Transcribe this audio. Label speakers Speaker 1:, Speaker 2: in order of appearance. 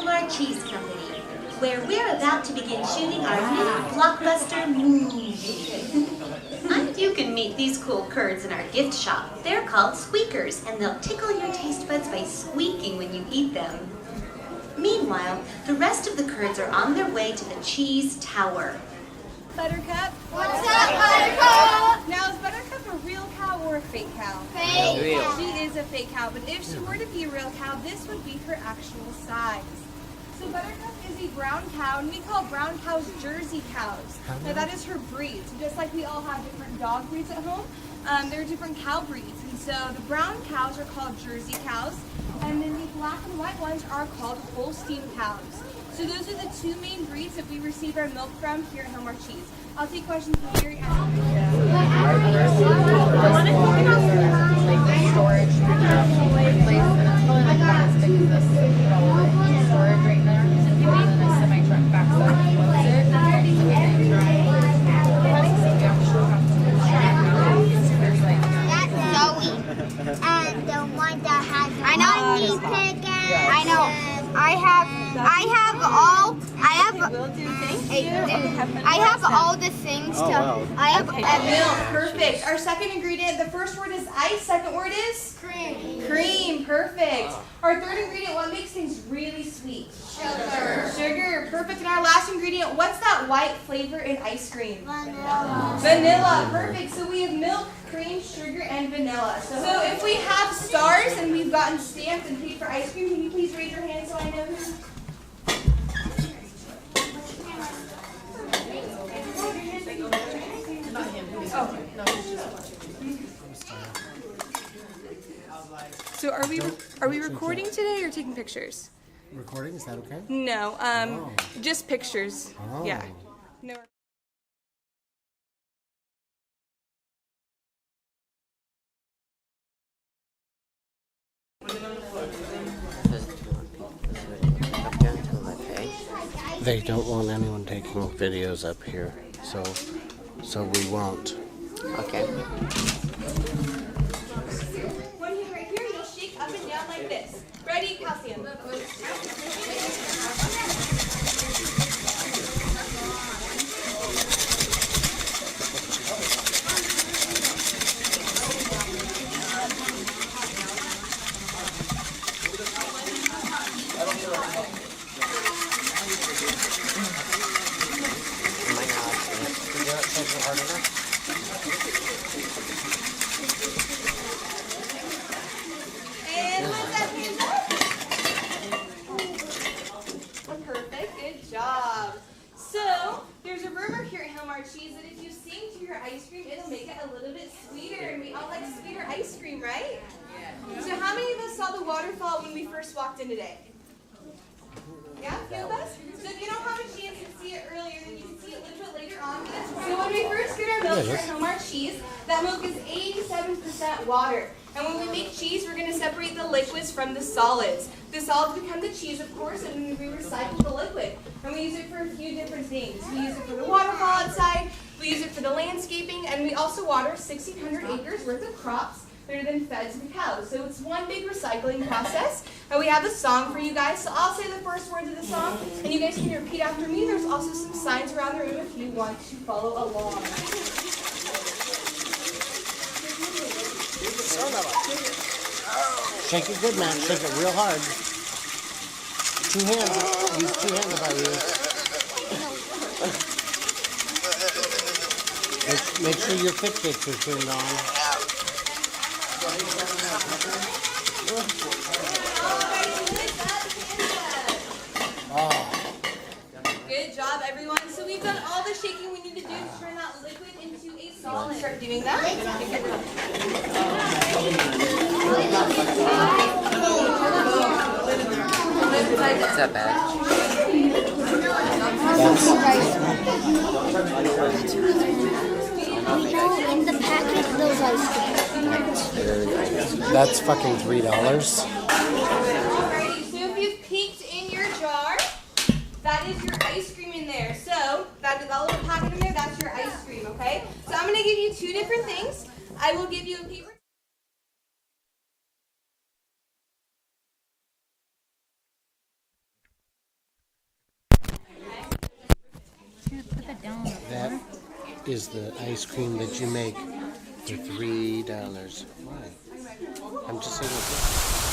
Speaker 1: Hillmar Cheese Company, where we're about to begin shooting our new blockbuster movie. You can meet these cool curds in our gift shop. They're called squeakers, and they'll tickle your taste buds by squeaking when you eat them. Meanwhile, the rest of the curds are on their way to the cheese tower.
Speaker 2: Buttercup?
Speaker 3: What's up, Buttercup?
Speaker 2: Now, is Buttercup a real cow or a fake cow?
Speaker 3: Fake.
Speaker 4: Real.
Speaker 2: She is a fake cow, but if she were to be a real cow, this would be her actual size. So Buttercup is a brown cow, and we call brown cows Jersey cows. Now that is her breed. So just like we all have different dog breeds at home, there are different cow breeds. And so the brown cows are called Jersey cows, and then the black and white ones are called Holstein cows. So those are the two main breeds that we receive our milk from here at Hillmar Cheese. I'll take questions from Gary and
Speaker 5: storage place, and it's probably like about as big as this storage right there. And then a semi-truck backs up and loads it.
Speaker 3: That's Zoe. And the one that has money pickers. I know. I have all the things to. I have
Speaker 2: milk. Perfect. Our second ingredient, the first word is ice, second word is?
Speaker 3: cream.
Speaker 2: Cream. Perfect. Our third ingredient, what makes things really sweet?
Speaker 3: Sugar.
Speaker 2: Sugar. Perfect. And our last ingredient, what's that white flavor in ice cream?
Speaker 3: Vanilla.
Speaker 2: Vanilla. Perfect. So we have milk, cream, sugar, and vanilla. So if we have stars and we've gotten stamped and paid for ice cream, can you please raise your hand so I know who? So are we recording today or taking pictures?
Speaker 4: Recording, is that okay?
Speaker 2: No, just pictures.
Speaker 4: Oh.
Speaker 2: Yeah. No.
Speaker 4: They don't want anyone taking videos up here, so we won't.
Speaker 6: Okay.
Speaker 2: One hand right here, you'll shake up and down like this. Ready, calcium. And lift that hand up. Perfect, good job. So, there's a rumor here at Hillmar Cheese that if you sing to your ice cream, it'll make it a little bit sweeter, and we all like sweeter ice cream, right? Yeah. So how many of us saw the waterfall when we first walked in today? Yeah, a few of us? So if you don't have a chance to see it earlier, then you can see it a little bit later on. So when we first get our milk here at Hillmar Cheese, that milk is 87% water. And when we make cheese, we're going to separate the liquids from the solids. The solids become the cheese, of course, and then we recycle the liquid. And we use it for a few different things. We use it for the waterfall outside, we use it for the landscaping, and we also water 1,600 acres worth of crops that are then fed to the cows. So it's one big recycling process. And we have a song for you guys. So I'll say the first words of the song, and you guys can repeat after me. There's also some signs around the room if you want to follow along.
Speaker 4: Shake it good, man. Shake it real hard. Two hands. Use two hands if I use. Make sure your Fitbits are turned on.
Speaker 2: Good job, everyone. So we've done all the shaking we need to do to turn that liquid into a solid. Start doing that.
Speaker 6: What's that bad?
Speaker 3: We know in the packet those ice cream.
Speaker 4: That's fucking $3.
Speaker 2: Alrighty, so if you've peeked in your jar, that is your ice cream in there. So that little packet in there, that's your ice cream, okay? So I'm going to give you two different things. I will give you a paper
Speaker 4: is the ice cream that you make for $3. Why? I'm just saying.